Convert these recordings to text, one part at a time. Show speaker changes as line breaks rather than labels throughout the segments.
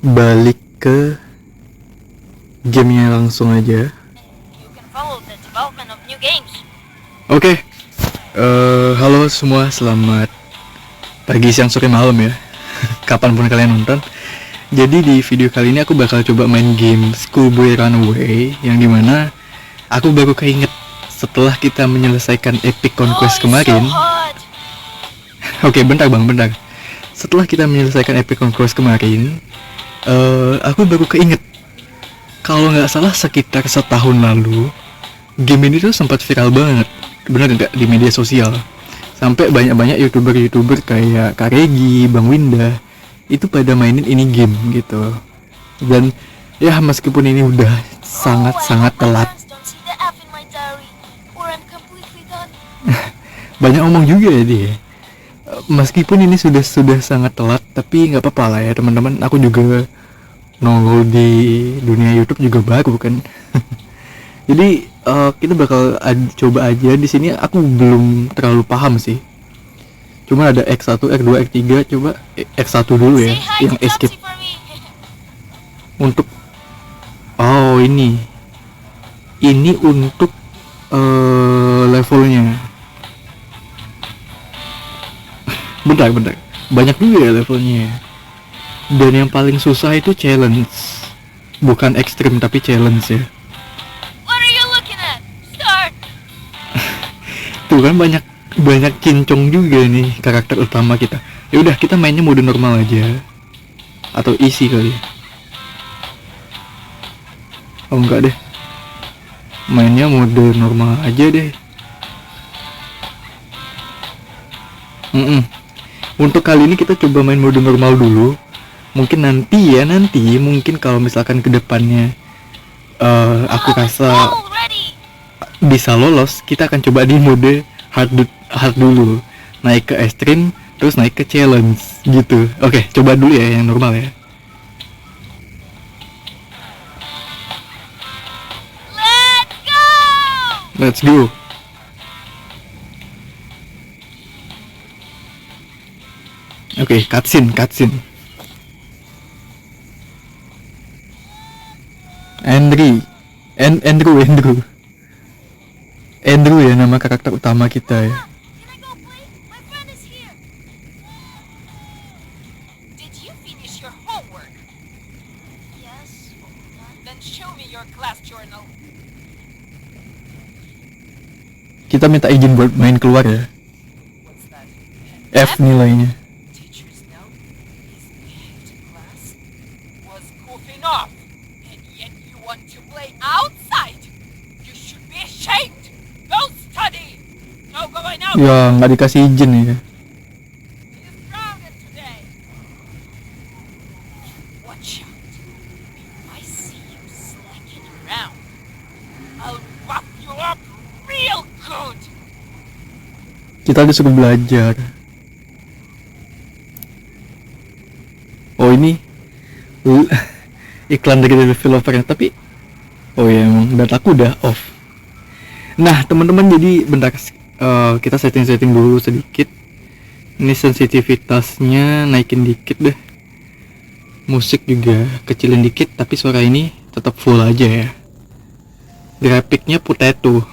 balik ke gamenya langsung aja. Oke, halo semua, selamat pagi, siang, sore, malam ya. Kapanpun kalian nonton. Jadi di video kali ini aku bakal coba main game Schoolboy Runaway, yang dimana aku baru keinget setelah kita menyelesaikan Epic Conquest kemarin. Oke, bentar bang, bentar. Setelah kita menyelesaikan Epic Conquest kemarin, aku baru keinget kalau nggak salah sekitar setahun lalu game ini tuh sempat viral banget, bener nggak, di media sosial. Sampai banyak-banyak youtuber kayak Kak Regi, Bang Winda itu pada mainin ini game gitu. Dan ya meskipun ini udah sangat-sangat telat, banyak omong juga ya dia. Meskipun ini sudah sangat telat, tapi nggak apa-apa lah ya teman-teman. Aku juga nongol di dunia YouTube juga baru kan. Jadi kita bakal coba aja di sini. Aku belum terlalu paham sih. Cuma ada X1, X2, X3. Coba X1 dulu ya, yang escape. Untuk ini untuk levelnya. Bentar, banyak juga ya levelnya. Dan yang paling susah itu challenge, bukan ekstrim tapi challenge ya. Tuh kan banyak kincong juga nih karakter utama kita. Ya udah, kita mainnya mode normal aja atau easy kali. Oh enggak deh, mainnya mode normal aja deh. Untuk kali ini kita coba main mode normal dulu. Mungkin nanti mungkin kalau misalkan kedepannya aku rasa bisa lolos, kita akan coba di mode hard dulu, naik ke extreme, terus naik ke challenge gitu. Oke, coba dulu ya yang normal ya. Let's go. Oke, cutscene. Andrew ya nama karakter utama kita ya. Kita minta izin buat main keluar ya. F nilainya. Ya nggak dikasih izin ya. Kita disuruh belajar. Oh ini iklan dari developernya, tapi oh ya emang dataku udah off. Nah teman-teman, jadi bentar, kita setting dulu sedikit. Ini sensitivitasnya naikin dikit deh. Musik juga kecilin dikit, tapi suara ini tetap full aja ya. Grafiknya potato.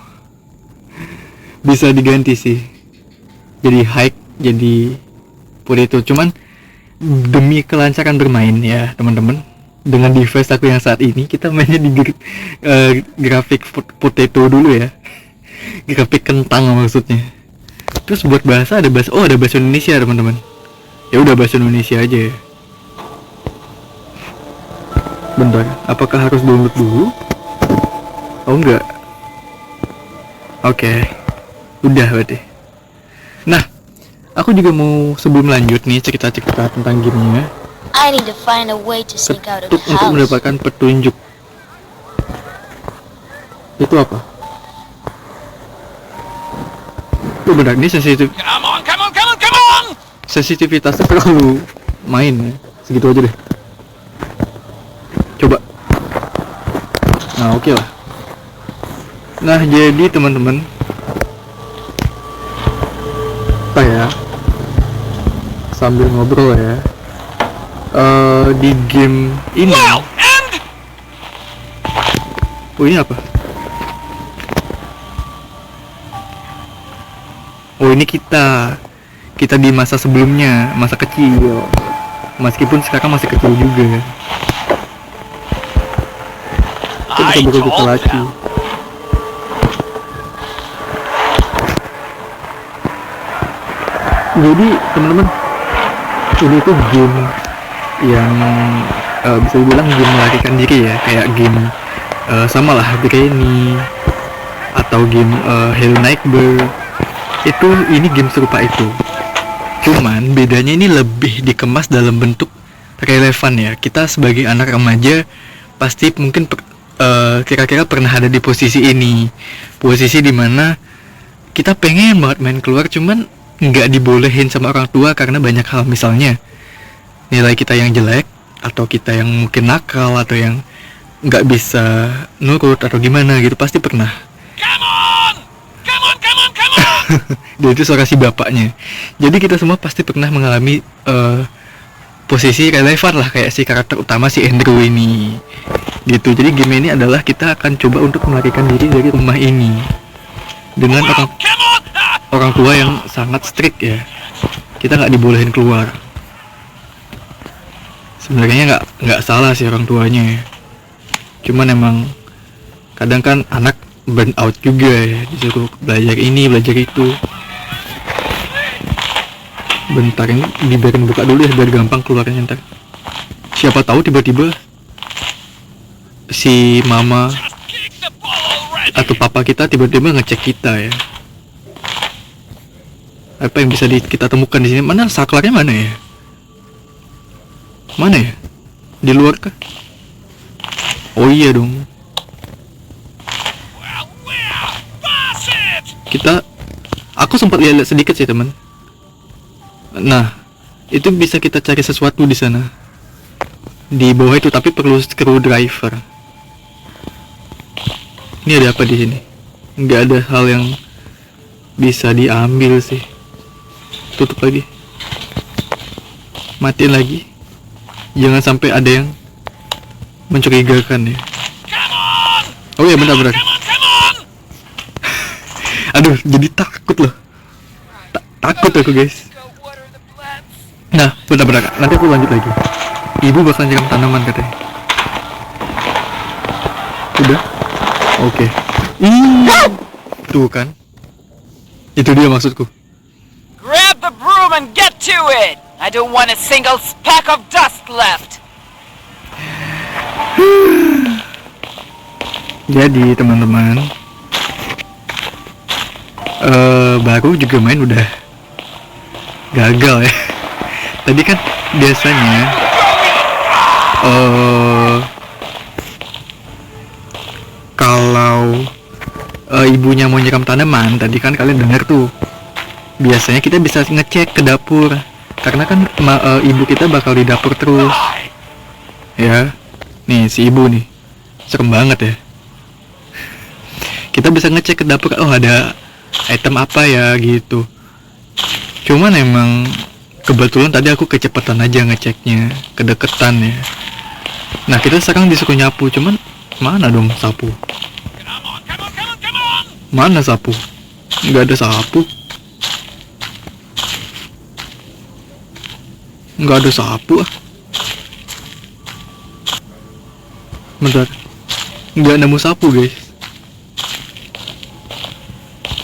Bisa diganti sih, jadi high, jadi potato. Cuman demi kelancaran bermain ya teman-teman, dengan device aku yang saat ini, kita mainnya di grafik potato dulu ya. Grafik kentang maksudnya. Terus buat bahasa ada bahasa Indonesia teman-teman. Ya udah, bahasa Indonesia aja ya. Bentar, apakah harus download dulu? Oh enggak. Oke. Udah berarti. Nah, aku juga mau sebelum lanjut nih cerita-cerita tentang gamenya, untuk mendapatkan petunjuk. Itu apa? Oh benar, ini sensitif. Come on. Sensitivitasnya perlu main ya. Segitu aja deh. Coba. Nah oke lah. Nah jadi teman-teman, kita ya sambil ngobrol ya. di game ini. Oh, ini apa? Oh, ini kita di masa sebelumnya, masa kecil. Meskipun sekarang masih kecil juga. Kita buka lagi. Jadi teman-teman, ini tuh game yang bisa dibilang game melarikan diri ya, kayak game sama lah Granny atau game Hello Neighbor. Ini game serupa itu. Cuman bedanya ini lebih dikemas dalam bentuk relevan ya. Kita sebagai anak remaja pasti mungkin kira-kira pernah ada di posisi ini. Posisi dimana kita pengen banget main keluar, cuman nggak dibolehin sama orang tua karena banyak hal, misalnya nilai kita yang jelek, atau kita yang mungkin nakal, atau yang nggak bisa nurut atau gimana gitu, pasti pernah. Come on. Dia itu suara si bapaknya. Jadi kita semua pasti pernah mengalami posisi relevan lah, kayak si karakter utama si Andrew ini gitu. Jadi game ini adalah kita akan coba untuk melarikan diri dari rumah ini dengan orang tua yang sangat strict ya. Kita nggak dibolehin keluar. Sebenarnya nggak salah sih orang tuanya ya. Cuman emang kadang kan anak burn out juga ya, disuruh belajar ini belajar itu. Bentar, ini dibiarin buka dulu ya biar gampang keluarnya ntar. Siapa tahu tiba-tiba si mama atau papa kita tiba-tiba ngecek kita ya. Apa yang bisa kita temukan di sini? Mana saklarnya, mana ya? Mana ya? Di luar kah? Oh iya dong. Aku sempat lihat sedikit sih teman. Nah, itu bisa kita cari sesuatu di sana. Di bawah itu, tapi perlu screwdriver. Ini ada apa di sini? Nggak ada hal yang bisa diambil sih. Tutup lagi. Matiin lagi. Jangan sampai ada yang mencurigakan ya. Oh iya, benar-benar. Aduh, jadi takut loh. Takut aku guys. Nah, benar-benar. Nanti aku lanjut lagi. Ibu bakal nyiram tanaman katanya. Udah? Oke. Tuh kan. Itu dia maksudku.
Grab the broom and get to it. I don't want a single speck of dust left.
Jadi teman-teman, baru juga main udah gagal ya. Tadi kan biasanya kalau ibunya mau nyiram tanaman, tadi kan kalian dengar tuh, biasanya kita bisa ngecek ke dapur karena kan ibu kita bakal di dapur terus ya. Nih si ibu nih serem banget ya. Kita bisa ngecek ke dapur, oh ada item apa ya gitu. Cuman emang kebetulan tadi aku kecepatan aja ngeceknya, kedeketan ya. Nah kita sekarang disuruh nyapu, cuman mana dong sapu? Mana sapu? Nggak ada sapu. Nggak ada sapu ah. Bentar, nggak nemu sapu guys.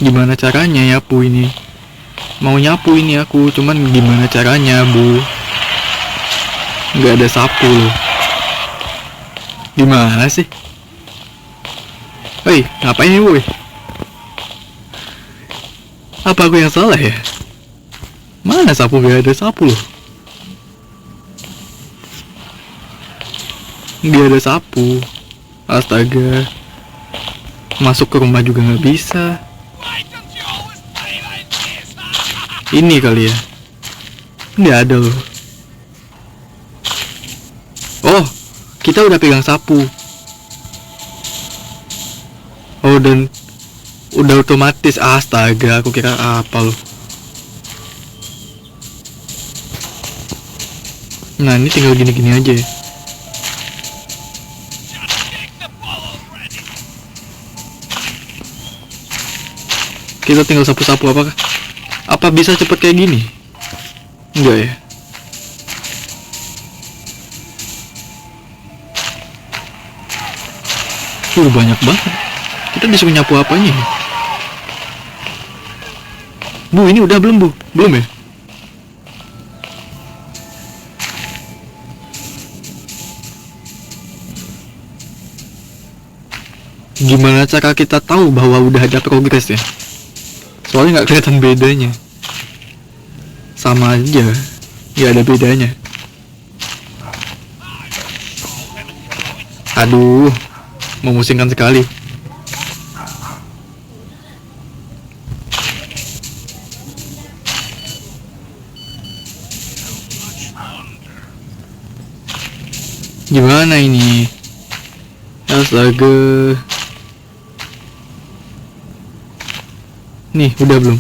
Gimana caranya nyapu ini? Mau nyapu ini aku, cuman gimana caranya bu? Nggak ada sapu loh. Gimana sih? Hei, ngapain ini woi? Apa aku yang salah ya? Mana sapu? Nggak ada sapu loh. Nggak ada sapu. Astaga. Masuk ke rumah juga nggak bisa. Ini kali ya. Nggak ada loh. Oh, kita udah pegang sapu. Oh, dan udah otomatis. Astaga, aku kira apa loh. Nah, ini tinggal gini-gini aja ya. Kita tinggal sapu-sapu. Apa bisa cepet kayak gini? Enggak ya. Banyak banget. Kita disuruh nyapu apanya ya? Bu, ini udah belum, Bu? Belum ya? Gimana cara kita tahu bahwa udah ada progres ya? Soalnya nggak kelihatan bedanya. Sama aja, nggak ada bedanya. Aduh, memusingkan sekali. Gimana ini? Astaga. Nih, udah belum?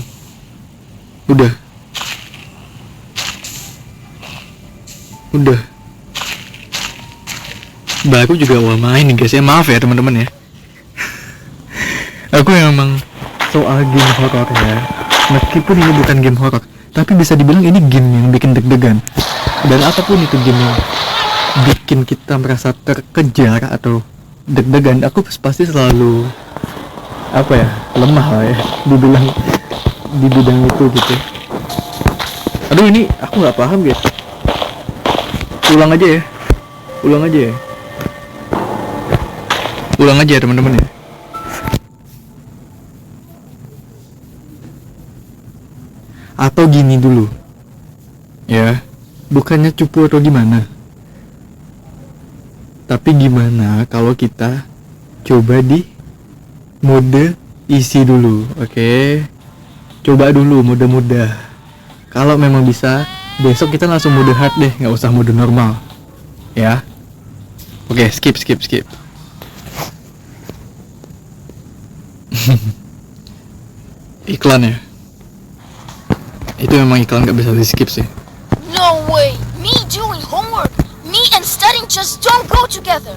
Udah. Baru juga awal main nih guys ya, maaf ya teman-teman ya. Aku memang soal game horror ya. Meskipun ini bukan game horror, tapi bisa dibilang ini game yang bikin deg-degan. Dan apapun itu game yang bikin kita merasa terkejar atau deg-degan, aku pasti selalu lemah lah ya dibilang di bidang itu gitu. Aduh, ini aku nggak paham guys. Ulang aja ya teman-teman ya. Atau gini dulu ya, bukannya cupu atau gimana, tapi gimana kalau kita coba di mode isi dulu. Oke, coba dulu mode mudah. Kalau memang bisa, besok kita langsung mode hard deh, nggak usah mode normal ya. Oke, skip iklan ya, itu memang iklan nggak bisa di skip sih.
No way! Me doing homework, me and studying just don't go together.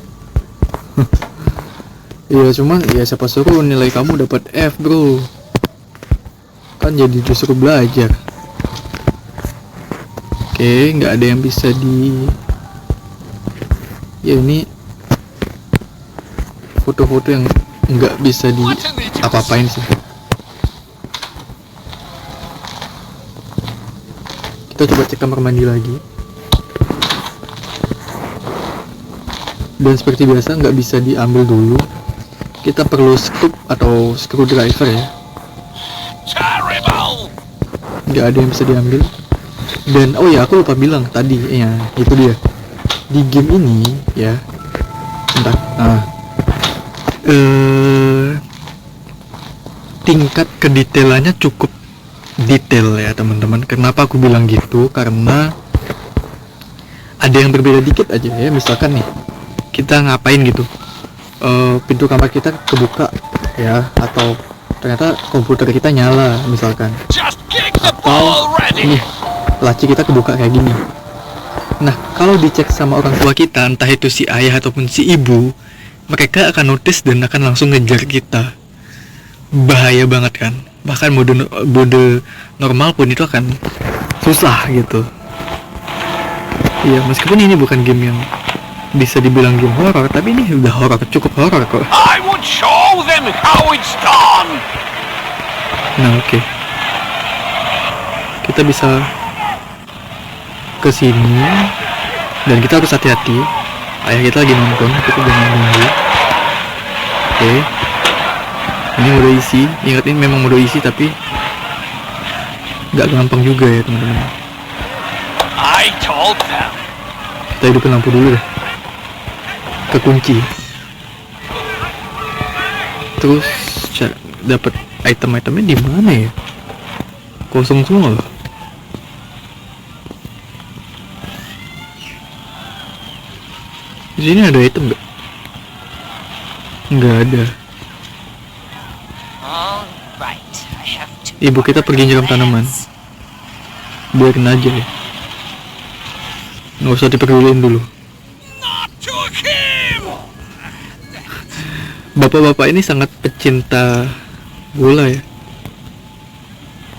Iya, cuman ya siapa suruh nilai kamu dapat F bro, kan jadi disuruh belajar. Oke, nggak ada yang bisa ya ini foto-foto yang nggak bisa di apa-apain sih. Kita coba cek kamar mandi lagi. Dan seperti biasa nggak bisa diambil dulu. Kita perlu scoop atau screwdriver ya. Nggak ada yang bisa diambil. Dan oh ya, aku lupa bilang tadi ya, itu dia. Di game ini ya, tingkat kedetailannya cukup detail ya teman-teman. Kenapa aku bilang gitu? Karena ada yang berbeda dikit aja ya. Misalkan nih, kita ngapain gitu, pintu kamar kita kebuka ya, atau ternyata komputer kita nyala misalkan, atau nih laci kita kebuka kayak gini. Nah, kalau dicek sama orang tua kita, entah itu si ayah ataupun si ibu, mereka akan notice dan akan langsung ngejar kita. Bahaya banget kan? Bahkan mode normal pun itu akan susah gitu. Iya, meskipun ini bukan game yang bisa dibilang game horror, tapi ini udah horror, cukup horror kok.
I would show them how it's done.
Nah, oke. Kita bisa ke sini dan kita harus hati-hati. Ayah kita lagi nonton, kita jangan nunggu. Oke. Ini mode isi. Ingat, ini memang mode isi, tapi nggak gampang juga ya teman-teman.
I told them.
Kita hidupin lampu dulu deh. Kekunci. Terus dapat item-itemnya di mana ya? Kosong semua loh. Di sini ada item nggak? Nggak ada.
Alright, I have to.
Ibu kita pergi nyiram tanaman. Biarin aja ya. Nggak usah dipeduliin dulu.
Not to him!
Bapak-bapak ini sangat pecinta bola ya.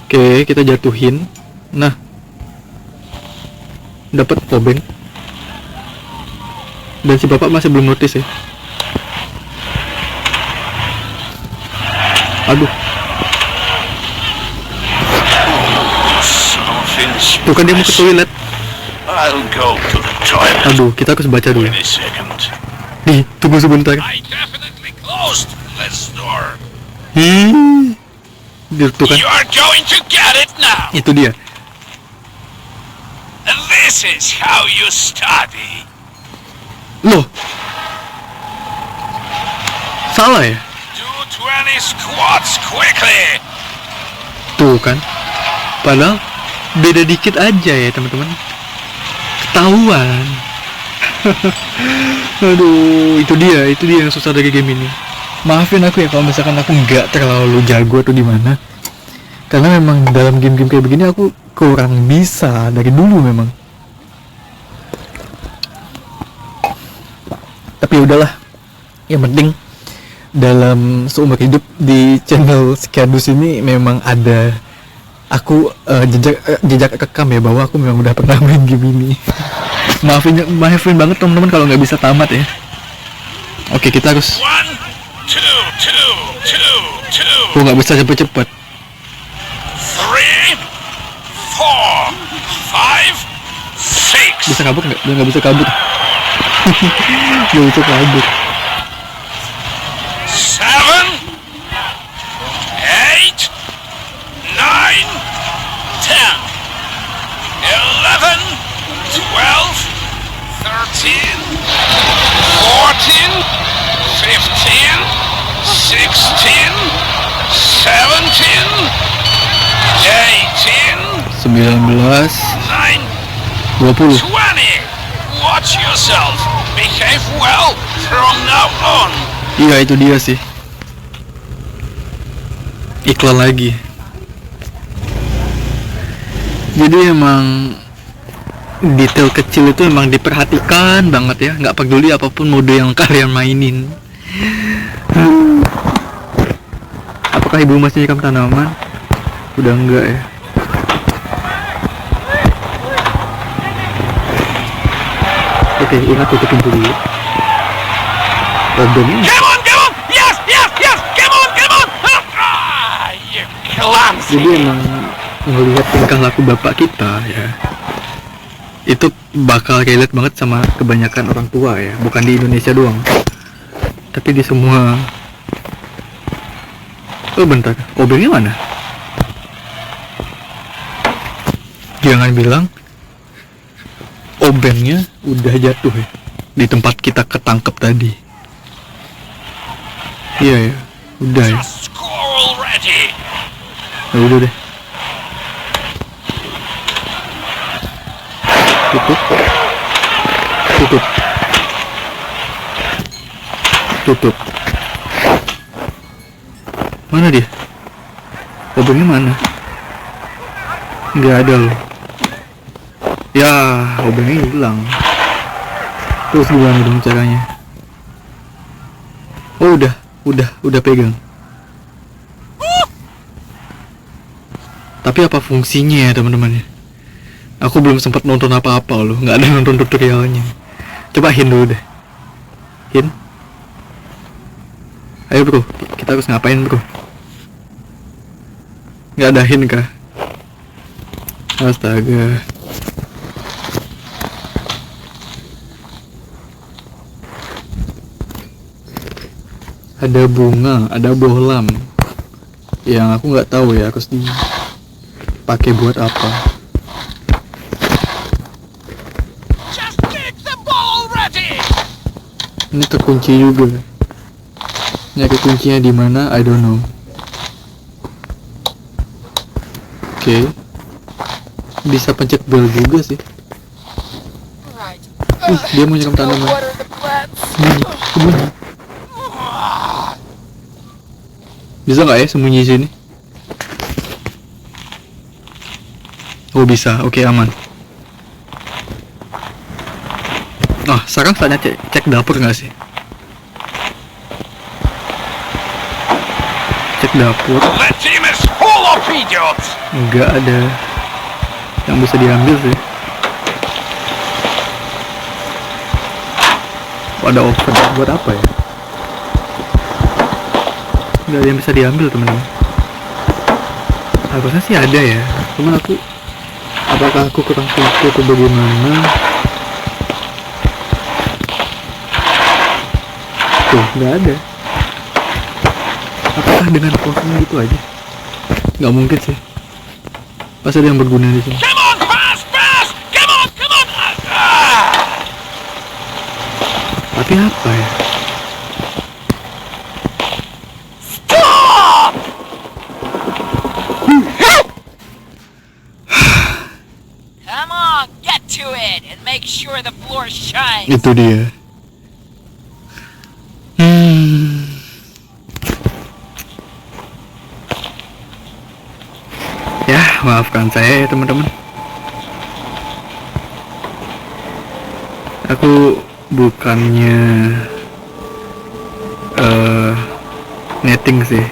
Oke, kita jatuhin. Nah, dapat obeng. Dan si bapak masih belum notice ya. Aduh,
Something's
tuh kan dia mau ke toilet.
I'll go to the toilet
Aduh, kita harus baca dulu.
in a second.
Nih, tunggu sebentar.
I definitely closed this door.
Tuh kan,
You are going to get it now.
itu dia.
This is how you study.
Loh, salah ya?
Do 20 squats quickly.
Tuh kan, padahal beda dikit aja ya teman-teman. Ketahuan. Aduh, itu dia yang susah dari game ini. Maafin aku ya kalau misalkan aku nggak terlalu jago atau di mana. Karena memang dalam game-game kayak begini aku kurang bisa dari dulu memang. Tapi udahlah. Yang penting dalam seumur hidup di channel Skadus ini memang ada aku jejak rekam ya bahwa aku memang udah pernah main game ini. maafin banget teman-teman kalau nggak bisa tamat ya. Oke, kita harus
1, 2, 2, 2, 2.
nggak bisa cepet-cepet.
3, 4, 5, 6.
Bisa kabur nggak bisa kabur. Nggak bisa kabur.
7, 8, 9, 10, 11, 12, 13, 14, 15, 16, 17, 18,
19,
9,
20.
20. Watch yourself. Behave well from now on.
Iya, itu dia sih. Iklan lagi. Jadi emang detail kecil itu emang diperhatikan banget ya, nggak peduli apapun mode yang kalian mainin. Apakah ibu masih nyiram tanaman? Udah enggak ya. Oke, ingat tutupin dulu. Obengnya
Come on, come on! Yes, yes, yes! Come on, come on! Ah, you clumsy!
jadi emang ngelihat tingkah laku bapak kita ya, itu bakal relate banget sama kebanyakan orang tua ya, bukan di Indonesia doang tapi di semua. Oh bentar, obengnya mana? Jangan bilang obengnya udah jatuh ya di tempat kita ketangkep tadi. Iya ya, udah ya.
Just score already!
Ya udah deh. Tutup. Mana dia? Obengnya mana? Nggak ada loh. Ya, obengnya hilang. Terus gimana dong caranya? Oh udah pegang. Tapi apa fungsinya ya teman-teman ya? Aku belum sempat nonton apa-apa loh, nggak ada nonton tutorialnya. Coba Hin dulu deh. Hin, ayo bro, kita harus ngapain bro? Nggak ada Hin kah? Astaga. Ada bunga, ada bohlam. Yang aku nggak tahu ya harus dipakai buat apa.
Just kick the ball already!
Ini terkunci juga. Nyari kuncinya di mana? I don't know. Oke. Bisa pencet bel juga sih.
Right.
Dia mau nyiram tanaman.
Water the plants.
Sembunyi. Bisa nggak ya sembunyi di sini? Oh bisa, oke aman. sekarang saatnya cek dapur nggak sih? Cek dapur.
That team is full of idiots!
Nggak ada yang bisa diambil sih. Oh, ada oven buat apa ya? Nggak ada yang bisa diambil teman-teman. Harusnya sih ada ya, cuman apakah aku kurang pintar atau bagaimana? Tuh, nggak ada. Apakah dengan kosong gitu aja? Nggak mungkin sih. Pasti ada yang berguna di sini.
Come on, fast, fast! Come on, come on!
Tapi apa ya?
Stop! Come on, get to it and make sure the floor shines.
Itu dia. Ya, maafkan saya ya teman-teman. Aku bukannya netting sih,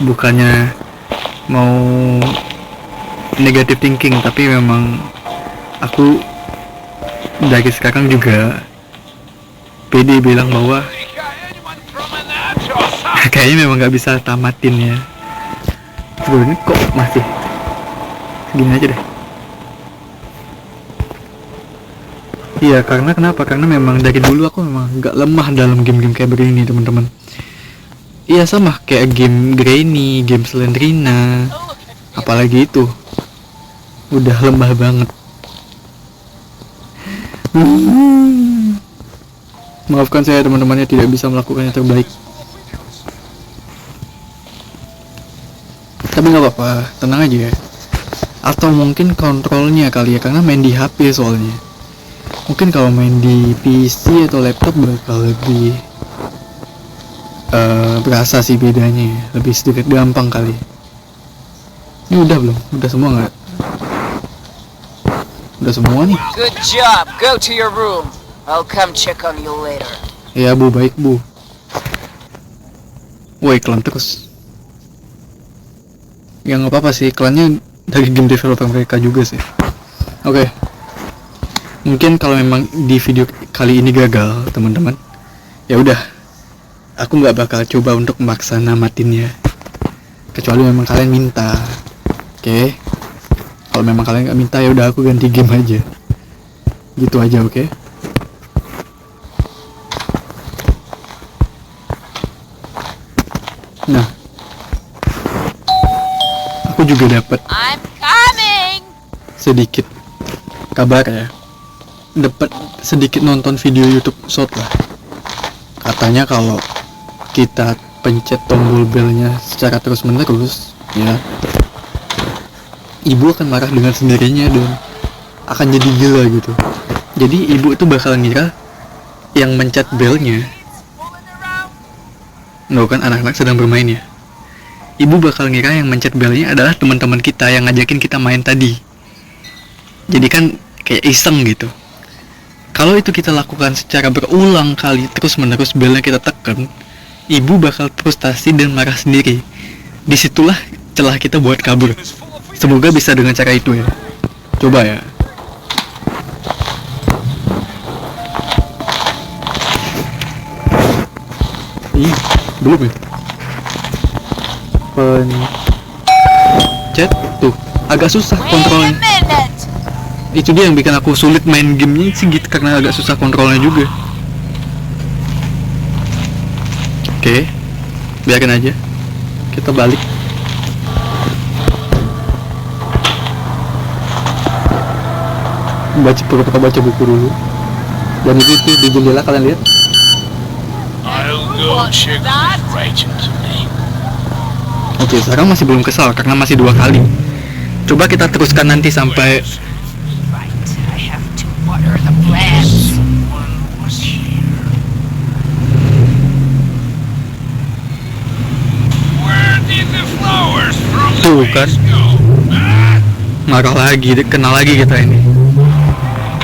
bukannya mau negative thinking, tapi memang aku dari sekarang juga PD bilang bahwa
Anyone from an edge or something?
kayaknya memang nggak bisa tamatin ya. Sebenarnya kok masih segini aja deh. Iya, karena kenapa? Karena memang dari dulu aku memang nggak lemah dalam game-game kayak begini teman-teman. Iya, sama kayak game Granny, game Slendrina, apalagi itu udah lemah banget. Maafkan saya teman-temannya tidak bisa melakukan yang terbaik. Tapi nggak apa-apa, tenang aja ya. Atau mungkin kontrolnya kali ya, karena main di HP soalnya. Mungkin kalau main di PC atau laptop bakal lebih berasa sih bedanya ya. Lebih sedikit gampang kali. Ini udah belum? Udah semua nggak? Udah semua nih.
Good job. Go to your room. I'll come check on you later.
Ya Bu, baik Bu. Wah, iklan terus. Ya nggak apa-apa sih, iklannya dari game developer mereka juga sih. Oke. Mungkin kalau memang di video kali ini gagal teman-teman, ya udah, aku nggak bakal coba untuk memaksa namatinnya, kecuali memang kalian minta. Oke. Kalau memang kalian nggak minta, ya udah aku ganti game aja. Gitu aja, oke? Nah, aku juga dapat
I'm coming.
sedikit kabar ya, dapat sedikit nonton video YouTube short lah. Katanya kalau kita pencet tombol belnya secara terus menerus ya, ibu akan marah dengan sendirinya dan akan jadi gila gitu. Jadi ibu itu bakal ngira yang mencet belnya, no kan anak-anak sedang bermain ya, ibu bakal ngira yang mencet belnya adalah teman-teman kita yang ngajakin kita main tadi. Jadi kan kayak iseng gitu. Kalau itu kita lakukan secara berulang kali terus menerus belnya kita tekan, ibu bakal frustasi dan marah sendiri. Disitulah celah kita buat kabur. Semoga bisa dengan cara itu ya. Coba ya. Ih, belum ya. Pencet tuh, agak susah
Wait a
kontrolnya.
minute.
Itu dia yang bikin aku sulit main gamenya sih gitu, karena agak susah kontrolnya juga. Oke, biarin aja, kita balik. Kita baca buku dulu. Dan itu di jendela kalian lihat.
I'll go check with Rachel today.
Oke, sekarang masih belum kesal karena masih 2 kali. Coba kita teruskan nanti sampai
Right. I have to water the plants.
Someone was here. Where did the flowers from
Tuh,
the
kan?
vase go? Ah,
marah lagi, kenal lagi kita ini.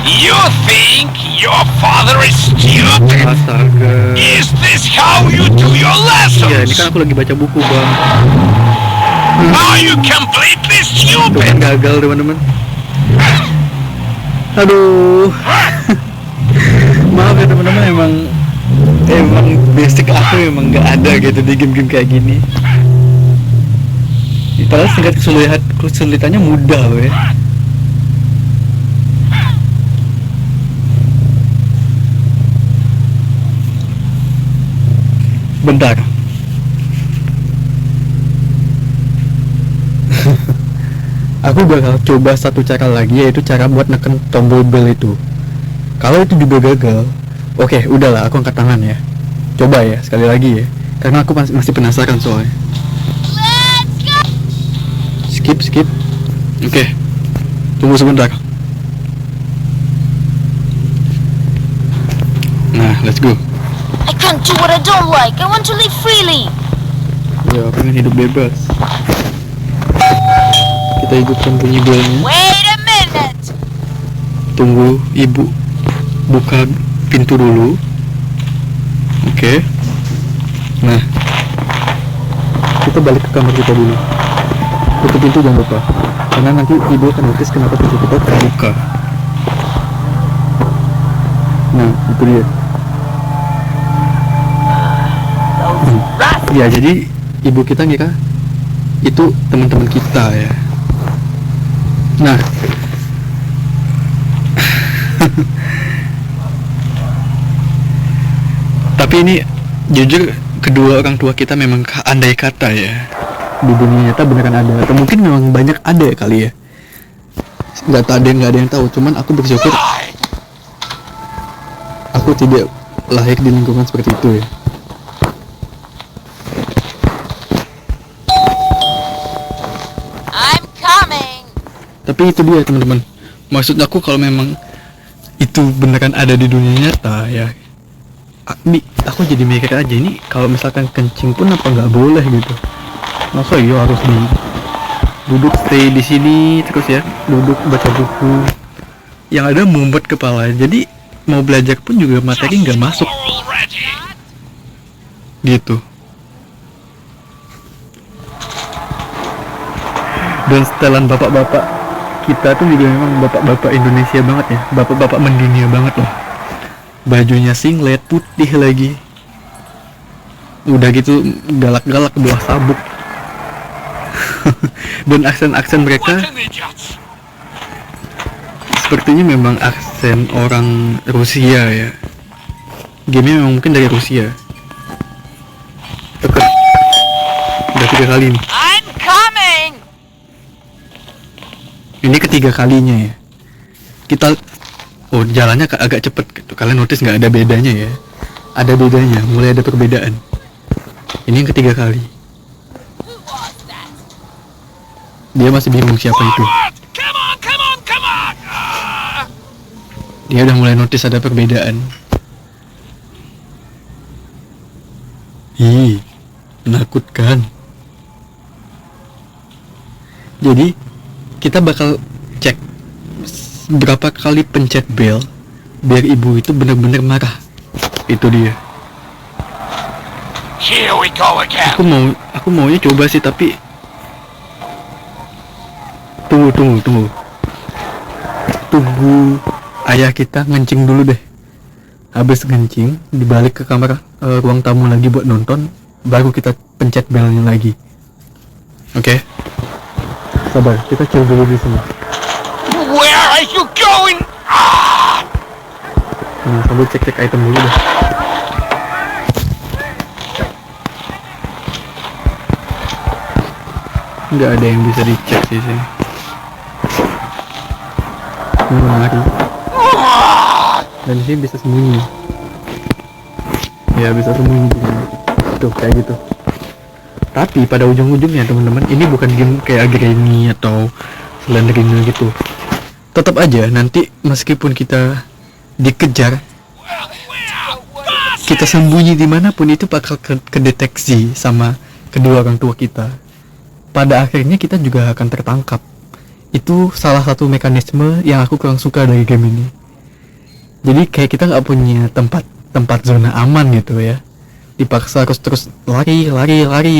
You think your father is stupid?
Astaga.
Is this how you do your
Ya, ini
lessons?
kan aku lagi baca buku, Bang.
Are you completely
Tuh kan
stupid?
gagal, teman-teman. Aduh. Maaf ya teman-teman, emang basic aku emang nggak ada gitu di game-game kayak gini. Padahal tingkat kesulitannya mudah loh ya. Bentar. Aku bakal coba satu cara lagi, yaitu cara buat neken tombol bell itu. Kalau itu juga gagal, oke, udahlah, aku angkat tangan ya. Coba ya, sekali lagi ya, karena aku masih penasaran soalnya. Skip. Oke, tunggu sebentar. Nah, let's go.
I can't do what I don't like. I want to live freely.
Ya, pengen hidup bebas. Kita hidupkan bunyi belnya.
Wait a minute!
Tunggu ibu buka pintu dulu. Oke. Nah, kita balik ke kamar kita dulu. Tutup pintu jangan lupa, karena nanti ibu akan notice kenapa pintu kita terbuka. Nah, itu dia. Ya, jadi ibu kita ngira itu teman-teman kita ya. Nah, tapi ini jujur kedua orang tua kita memang andai kata ya, di dunia nyata beneran ada, atau mungkin memang banyak ada kali ya. Nggak ada yang tahu. Cuman aku bersyukur aku tidak lahir di lingkungan seperti itu ya.
I'm coming!
Tapi itu dia teman-teman. Maksud aku kalau memang itu beneran ada di dunia nyata ya, aku jadi mikir aja, ini kalau misalkan kencing pun apa nggak boleh gitu. Masa iya harus duduk stay di sini terus ya, duduk baca buku, yang ada mumpet kepala, jadi mau belajar pun juga materi nggak masuk
Already.
gitu. Dan setelan bapak-bapak kita tuh juga memang bapak-bapak Indonesia banget ya, bapak-bapak mendunia banget loh. Bajunya singlet putih lagi, udah gitu galak-galak bawa sabuk. Dan aksen mereka
What an idiot.
sepertinya memang aksen orang Rusia ya. Game memang mungkin dari Rusia. Teket. Udah 3 kali nih.
I'm coming!
Ini ketiga kalinya ya. Kita jalannya agak cepet gitu. Kalian notice nggak ada bedanya ya? Ada bedanya, mulai ada perbedaan. Ini yang ketiga kali. Dia masih bingung siapa itu.
Come on.
Dia udah mulai notice ada perbedaan. Ih, menakutkan. Jadi kita bakal cek berapa kali pencet bel biar ibu itu benar-benar marah. Itu dia.
Here we go again.
Aku maunya coba sih, tapi tunggu ayah kita ngencing dulu deh. Habis ngencing dibalik ke kamar ruang tamu lagi buat nonton, baru kita pencet belnya lagi. Oke? Sabar, kita chill dulu di sini.
Where are you going?
Sambil cek item dulu deh. Nggak ada yang bisa dicek sih sini. Ini lemari. Dan di sini bisa sembunyi. Ya, bisa sembunyi di sini. Tuh, kayak gitu. Tapi pada ujung-ujungnya teman-teman, ini bukan game kayak Granny atau Slenderina gitu. Tetap aja nanti meskipun kita dikejar, kita sembunyi dimanapun itu bakal kedeteksi sama kedua orang tua kita. Pada akhirnya kita juga akan tertangkap. Itu salah satu mekanisme yang aku kurang suka dari game ini. Jadi kayak kita nggak punya tempat zona aman gitu ya. Dipaksa harus terus lari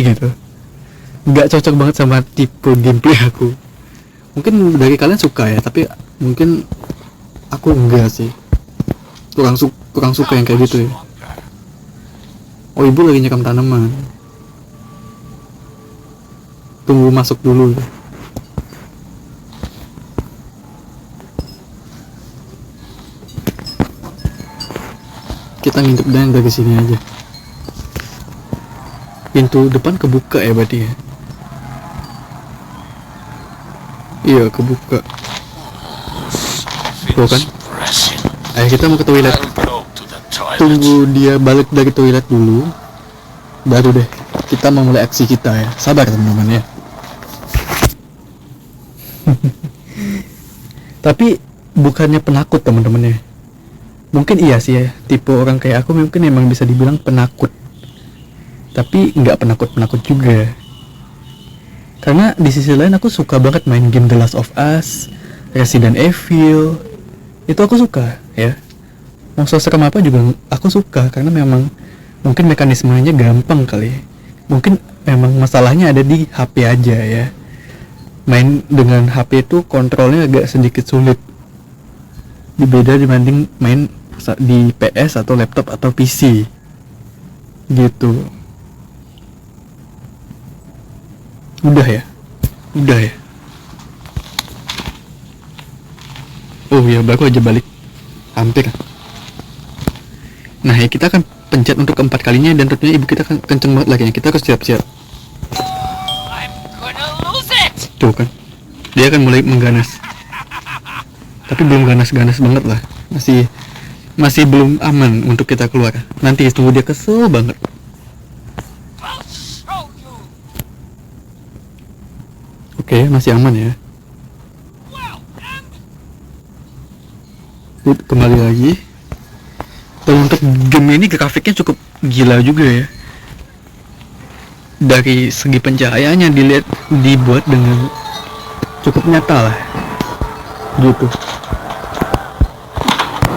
gitu. Nggak cocok banget sama tipe gameplay aku. Mungkin dari kalian suka ya, tapi mungkin aku enggak sih. Kurang suka yang kayak gitu ya. Oh, ibu lagi nyekam tanaman. Tunggu masuk dulu. Kita ngintip dan dari sini aja. Pintu depan kebuka ya berarti ya. Iya, kebuka. Tuh kan? Ayo kita mau ke toilet. Tunggu dia balik dari toilet dulu, baru deh kita mau mulai aksi kita ya. Sabar teman-teman ya. Tapi bukannya penakut teman-teman ya. Mungkin iya sih ya, tipe orang kayak aku mungkin emang bisa dibilang penakut. Tapi nggak penakut juga. Karena di sisi lain aku suka banget main game The Last of Us, Resident Evil. Itu aku suka ya. Mau serem apa juga aku suka, karena memang mungkin mekanismenya gampang kali. Mungkin memang masalahnya ada di HP aja ya. Main dengan HP itu kontrolnya agak sedikit sulit. Beda dibanding main di PS atau laptop atau PC. Gitu. Udah ya. Oh ya, baru aja balik. Hampir. Nah ya, kita akan pencet untuk keempat kalinya dan tentunya ibu kita kan kenceng banget lagi. Kita harus siap-siap.
I'm gonna lose it!
Tuh kan, dia akan mulai mengganas. Tapi belum ganas-ganas banget lah. Masih belum aman untuk kita keluar. Nanti tunggu dia kesel banget.
I'll show you!
Oke, masih aman ya.
Well, and
Kembali lagi. Dan untuk game ini grafiknya cukup gila juga ya. Dari segi pencahayaannya dibuat dengan cukup nyata lah. Gitu.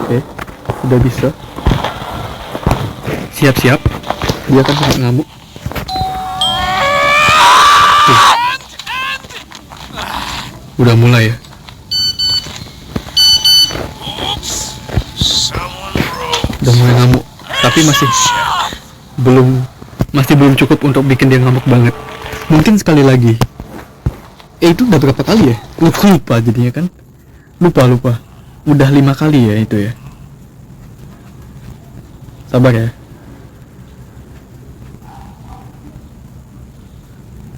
Oke, udah bisa. Siap-siap. Dia akan sangat ngamuk. Udah mulai ya. Udah mulai ngamuk, tapi masih belum cukup untuk bikin dia ngamuk banget. Mungkin sekali lagi. Itu udah berapa kali ya? Lupa jadinya kan. Lupa. Udah 5 kali ya itu ya. Sabar ya.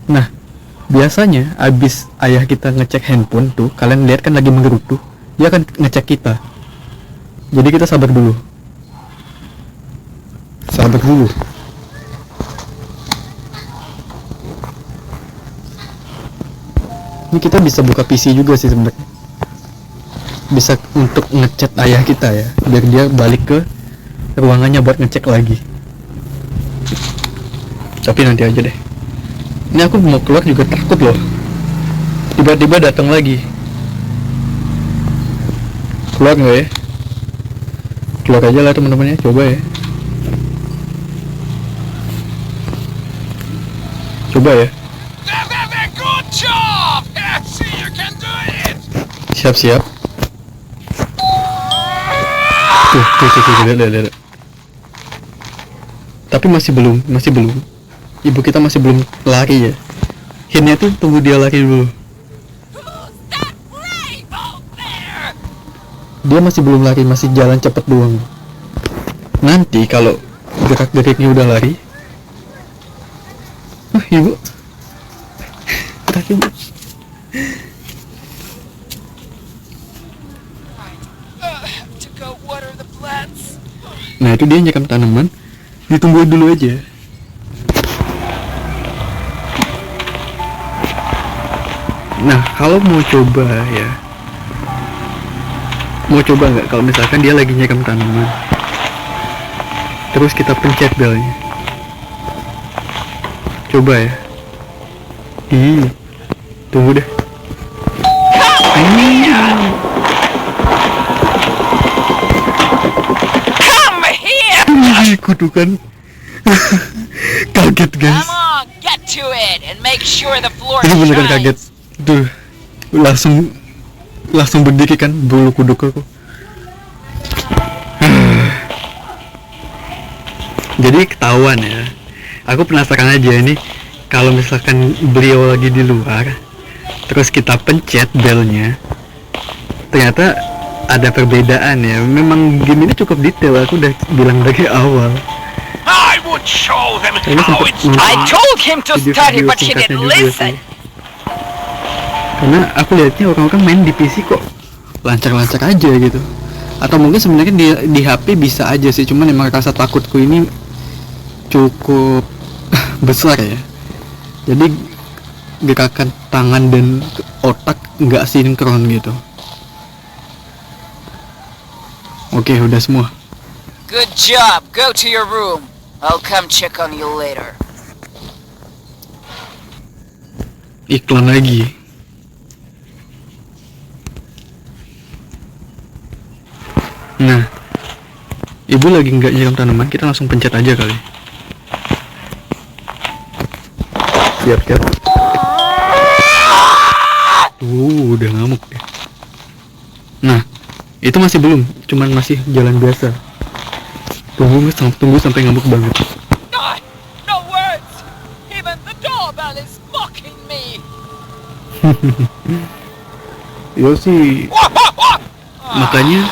Nah, biasanya abis ayah kita ngecek handphone tuh, kalian lihat kan lagi menggerutu, dia akan ngecek kita. Jadi kita sabar dulu. Ini kita bisa buka PC juga sih sebenarnya. Bisa untuk ngechat ayah kita ya, biar dia balik ke ruangannya buat ngecek lagi. Tapi nanti aja deh. Ini aku mau keluar juga takut loh. Tiba-tiba datang lagi. Keluar nggak ya? Keluar aja lah teman-teman ya, coba ya. Coba ya.
There, good job! Yeah, see, you can do it!
Siap-siap. Tuh, lihat. Tapi masih belum. Ibu kita masih belum lari ya. Hintnya tuh tunggu dia lari dulu. Dia masih belum lari, masih jalan cepet doang. Nanti kalau gerak-geriknya udah lari, ibu. Ibu.
To go water the plants.
Nah itu dia nyekam tanaman. Ditungguin dulu aja. Nah kalau mau coba ya, mau coba nggak kalau misalkan dia lagi nyekam tanaman, terus kita pencet belnya. Coba ya. Tunggu deh. Tuh kan. Kaget guys.
Come on, get to it and make sure the floor
Ini beneran
shines.
kaget. Tuh, langsung berdiri kan bulu kuduk aku. Jadi ketahuan ya. Aku penasaran aja ini kalau misalkan beliau lagi di luar, terus kita pencet belnya, ternyata ada perbedaan ya. Memang game ini cukup detail. Aku udah bilang dari awal.
I would show them
Ini
how
sempet
it's
nonton
I told him to study,
video-video
but he
singkatnya
didn't
juga
listen.
sih. Karena aku lihatnya orang-orang main di PC kok lancar-lancar aja gitu. Atau mungkin sebenarnya di HP bisa aja sih, cuman emang rasa takutku ini cukup besar ya. Jadi gerakan tangan dan otak nggak sinkron gitu. Oke, udah semua.
Good job. Go to your room. I'll come check on you later.
Iklan lagi. Nah, ibu lagi nggak nyiram tanaman, kita langsung pencet aja kali. Siap. Udah ngamuk deh. Nah, itu masih belum, cuman masih jalan biasa. Tunggu sampai ngamuk banget.
No words. Even the doorbell is mocking me.
Yo sih, makanya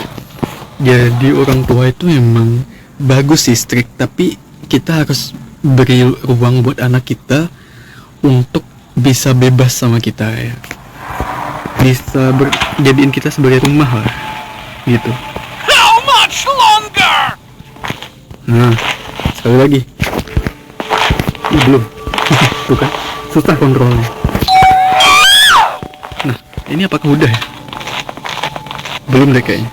jadi orang tua itu memang bagus sih, strict, tapi kita harus beri ruang buat anak kita untuk bisa bebas sama kita ya, bisa jadiin kita sebagai rumah lah gitu.
How much longer?
Nah, sekali lagi. Belum. Tuh kan, susah kontrolnya. Nah, ini apakah udah ya? Belum deh kayaknya.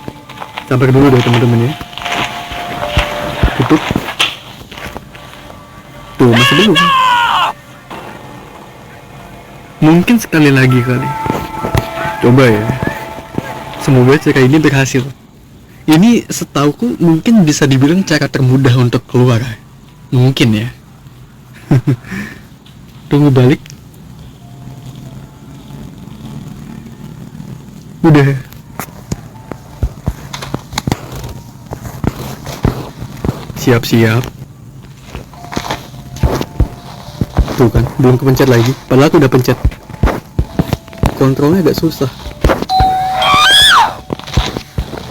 Sabar dulu deh teman-teman ya. Tutup. Tuh, masih belum. Mungkin sekali lagi kali. Coba ya. Semoga cara ini berhasil. Ini setauku mungkin bisa dibilang cara termudah untuk keluar. Mungkin ya. Tunggu balik. Udah. Siap-siap. Tuh kan, belum kepencet lagi. Padahal aku udah pencet. Kontrolnya agak susah.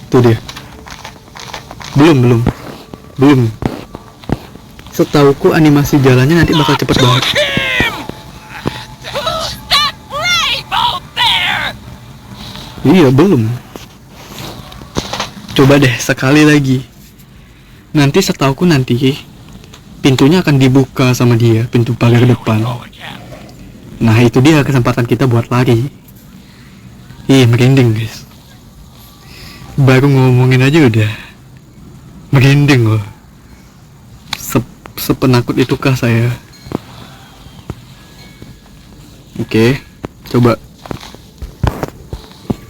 Tuh dia. Belum. Setauku animasi jalannya nanti bakal cepet banget.
Him!
Who's that brave out there?
Iya, belum. Coba deh sekali lagi. Nanti setauku nanti pintunya akan dibuka sama dia, pintu pagar depan.
Go again.
Nah, itu dia kesempatan kita buat lari. Ih, merinding guys. Baru ngomongin aja udah merinding loh. Sepenakut itukah saya? Oke, coba.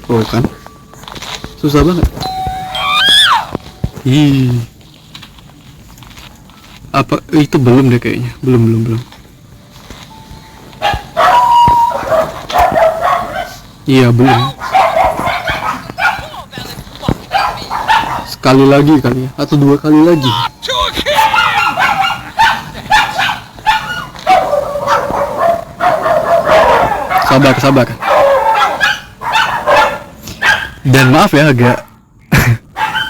Oh kan, susah banget. Ih, apa itu belum deh kayaknya? Belum. Iya belum. Sekali lagi kali ya, atau 2 kali lagi.
To him!
Sabar. Dan maaf ya agak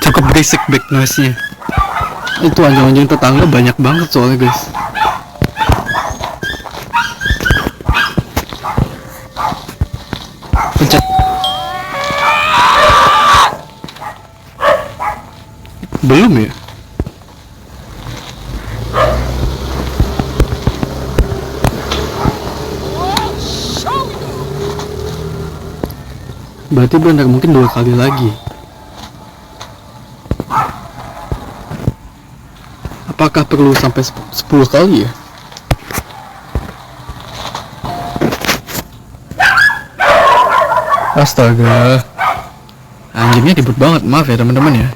cukup berisik back noise-nya. Itu anjing-anjing tetangga banyak banget soalnya guys. Pencet. Belum ya? Berarti benar mungkin 2 kali lagi. Apakah perlu sampai 10 kali ya? Astaga. Anjingnya ribut banget, maaf ya teman-teman ya.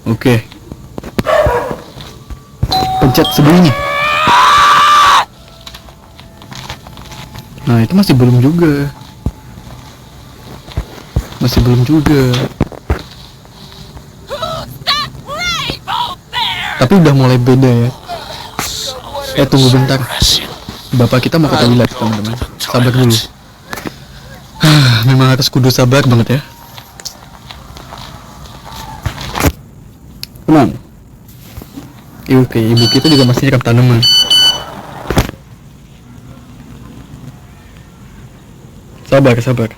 Oke. Pencet sebelumnya. Nah, itu masih belum juga. Masih belum juga. Tapi udah mulai beda ya. Tunggu bentar. Bapak kita mau ke toilet, teman-teman. Sabar dulu. Memang harus kudu sabar banget ya. Tenang. Oke, ibu kita juga masih nyiram tanaman. Sabar, sabar.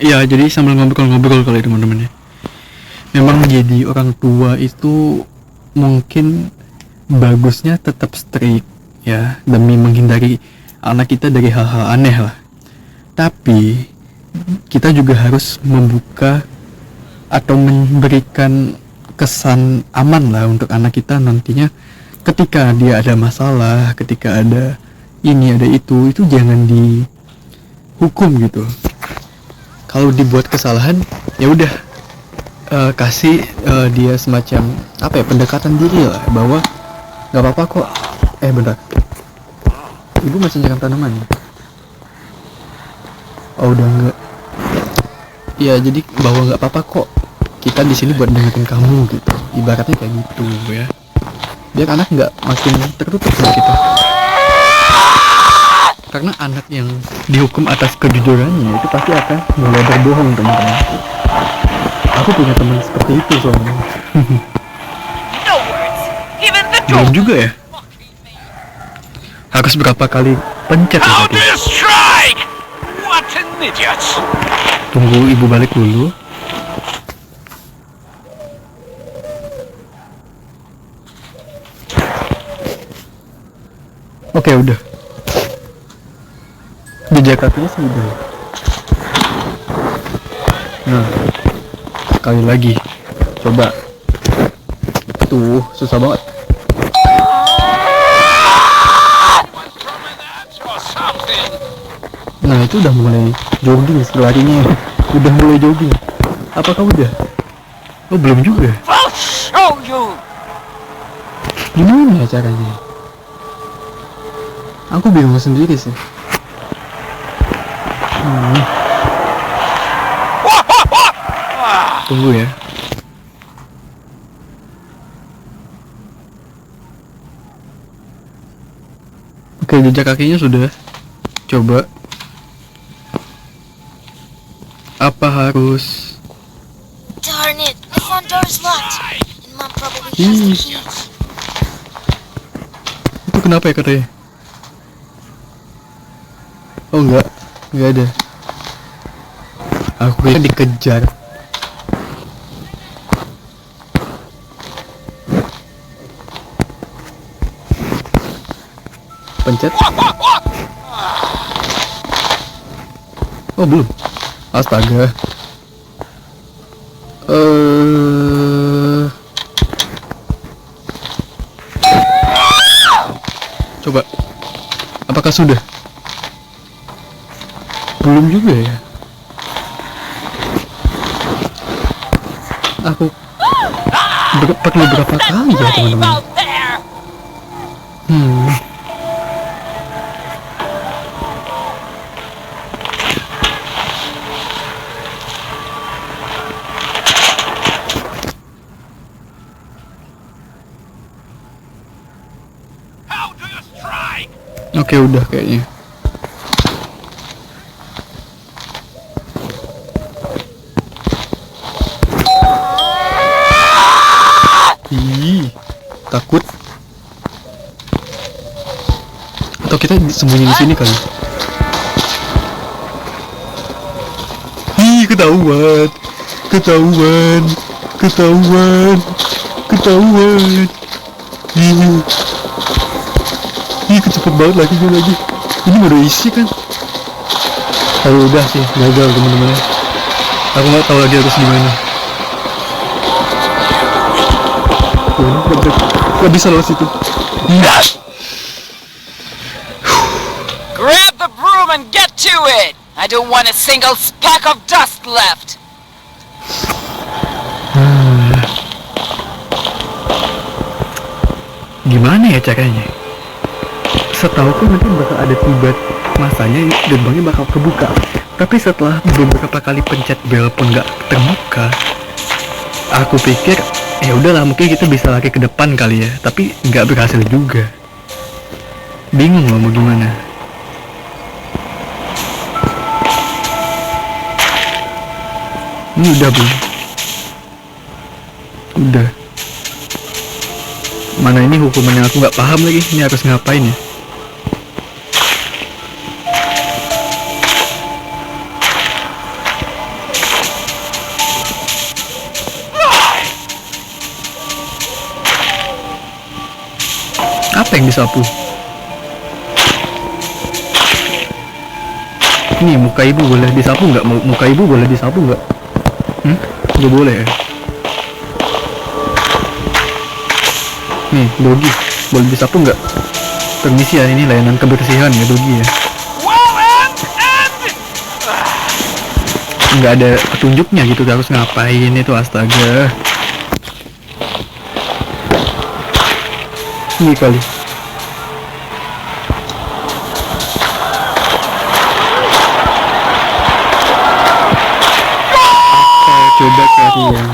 Ya, jadi sambil ngobrol-ngobrol kali teman-teman ya. Memang jadi orang tua itu mungkin bagusnya tetap strict ya, demi menghindari anak kita dari hal-hal aneh lah. Tapi kita juga harus membuka atau memberikan kesan aman lah untuk anak kita nantinya ketika dia ada masalah, ketika ada ini ada itu jangan dihukum gitu. Kalau dibuat kesalahan ya udah kasih dia semacam apa ya, pendekatan diri lah, bahwa nggak apa-apa kok. Bentar, ibu masih nyiram tanaman ya? Oh udah enggak. Ya jadi bahwa nggak apa-apa kok, kita di sini buat dengerin kamu gitu, ibaratnya kayak gitu ya, biar anak nggak makin tertutup sama kita. Karena anak yang dihukum atas kejujurannya itu pasti akan mulai berbohong, teman-teman. Aku punya teman seperti itu soalnya.
No words. Even the
Belum juga ya? Harus berapa kali pencet ya
How do
tadi?
you strike? What an idiot!
Tunggu ibu balik dulu. Oke, udah. Jejak kakinya sih udah. Nah, sekali lagi. Coba. Tuh, susah banget.
Or something.
Nah, itu udah mulai jogging larinya. Udah mulai jogging. Apakah udah? Oh, belum juga.
I'll show you.
Gimana ya caranya? Aku bingung sendiri sih. Tunggu ya. Oke, jejak kakinya sudah. Coba. Apa harus?
Darn it, the front door is locked. And Mom probably has the keys.
Itu kenapa ya katanya? Oh enggak ada. Aku kira dikejar. Pencet. Oh belum. Astaga. Coba. Apakah sudah? Belum juga ya. Aku perlu berapa kali ya teman-teman?
Out there.
How do you strike?
Oke udah kayaknya. Ih, takut. Atau kita sembunyi di sini kali? Ih, ketahuan. Ih, kecepet banget lagi. Ini baru isi kan? Aduh, udah sih, gagal teman-teman. Aku nggak tahu lagi harus gimana. Gak bisa lewat situ.
Grab the broom and get to it! I don't want a single speck of dust left!
Gimana ya caranya? Setauku nanti bakal ada tiba masanya gerbangnya bakal kebuka. Tapi setelah beberapa kali pencet bel pun nggak terbuka, aku pikir ya udahlah mungkin kita bisa lari ke depan kali ya. Tapi nggak berhasil juga. Bingung loh mau gimana. Ini udah belum? Udah. Mana ini hukuman yang aku nggak paham lagi. Ini harus ngapain ya? Apa yang disapu? Ini muka ibu boleh disapu nggak? Muka ibu boleh disapu nggak? Nggak boleh ya? Nih, Dogi, boleh disapu nggak? Permisi ya, ini layanan kebersihan ya Dogi ya. Nggak ada petunjuknya gitu, harus ngapain itu, astaga. Ini kali. Coba cari yang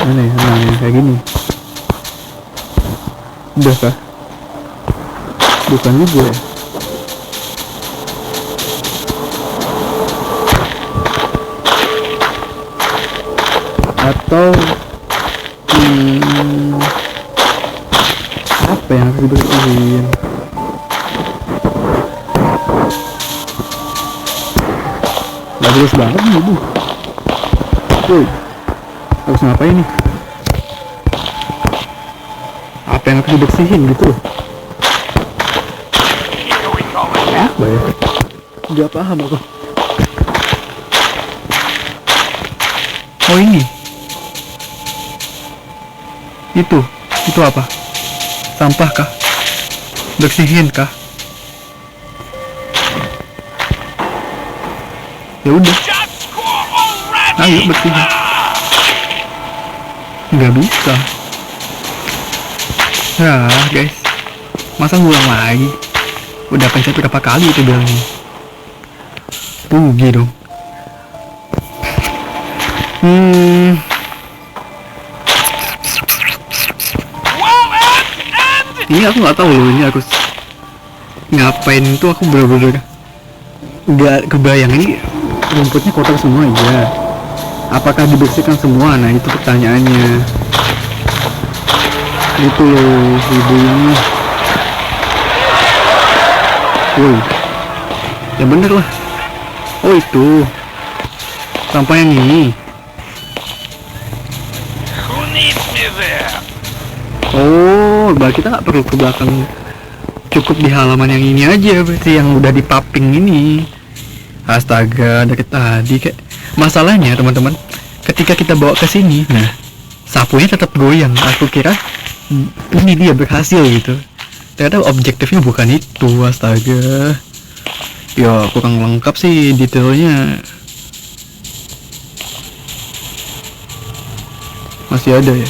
mana ya? Nah, yang kayak gini. Udah kah? Bukan juga ya? Atau apa yang harus dibersihin? Bagus banget nih ibu. Woi, harus ngapain nih? Apa yang harus dibersihin gitu loh? Apa ya? Gak paham aku. Oh ini. Itu apa? Sampah kah? Bersihin kah? Ya udah. Ayo bersihin. Nggak bisa. Ya guys, masa ngulang lagi? Udah pencet berapa kali itu belnya? Rugi dong. Ini aku nggak tahu loh, ini harus ngapain itu, aku bener-bener nggak kebayang. Ini rumputnya kotor semua ya. Apakah dibersihkan semua? Nah itu pertanyaannya. Itu loh ibu ini. Woi, ya bener lah. Oh itu sampah yang ini. Oh, berarti kita nggak perlu ke belakang, cukup di halaman yang ini aja berarti, yang udah dipaping ini. Astaga, dari tadi kayak masalahnya teman-teman, ketika kita bawa ke sini, nah sapunya tetap goyang. Aku kira ini dia berhasil gitu, ternyata objektifnya bukan itu. Astaga, ya kurang lengkap sih detailnya. Masih ada ya?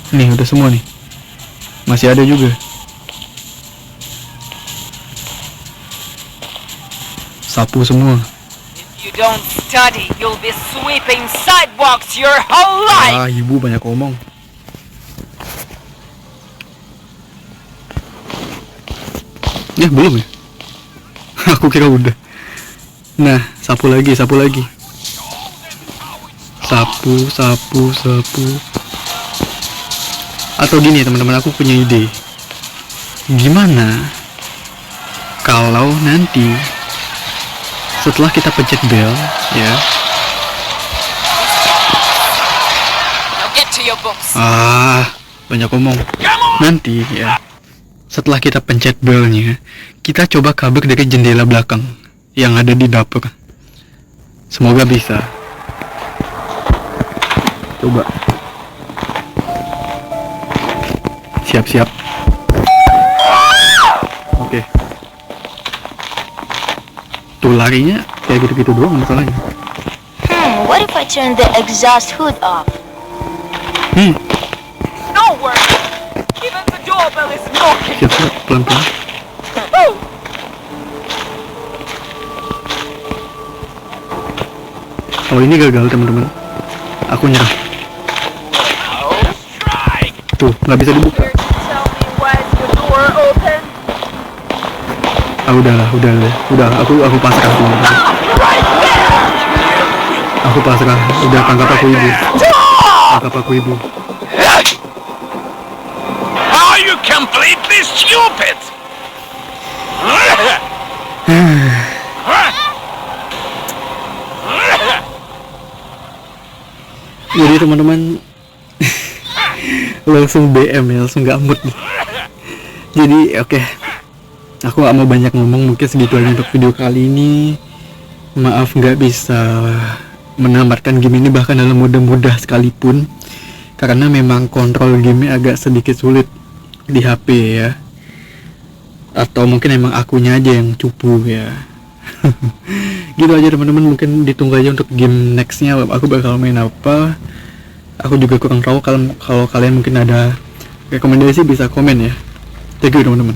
Nih udah semua nih. Masih ada juga. Sapu semua.
If you don't study, you'll be sweeping sidewalks your whole life!
Ah, ibu banyak ngomong. Ya belum ya? Aku kira udah. Nah, sapu lagi, sapu lagi. Sapu, sapu, sapu. Atau gini teman-teman, aku punya ide. Gimana kalau nanti setelah kita pencet bel ya,
Now get to your books.
banyak ngomong. Nanti ya, setelah kita pencet belnya, kita coba kabur dari jendela belakang yang ada di dapur. Semoga bisa. Coba. Siap-siap. Oke. Tuh larinya kayak gitu-gitu doang masalahnya.
What if I turn the exhaust hood off?
Don't worry. Even the doorbell is knocking.
Siap-siap, pelan-pelan. Oh ini gagal teman-teman. Aku nyerah.
Oh, strike!
Tuh nggak bisa dibuka.
Here to tell me why is the door open?
Ah udah. Aku pasrah teman-teman. Aku pasrah. Udah tangkap aku ibu. Tangkap aku ibu.
Are you completely stupid?
Jadi teman-teman langsung BM ya, langsung gak mood. Jadi oke. Aku gak mau banyak ngomong, mungkin segitu aja untuk video kali ini. Maaf nggak bisa menamatkan game ini bahkan dalam mode mudah sekalipun, karena memang kontrol game agak sedikit sulit di HP ya. Atau mungkin emang akunya aja yang cupu ya. Gitu aja teman-teman, mungkin ditunggu aja untuk game nextnya aku bakal main apa. Aku juga kurang tahu, kalau kalian mungkin ada rekomendasi bisa komen ya. Thank you teman-teman.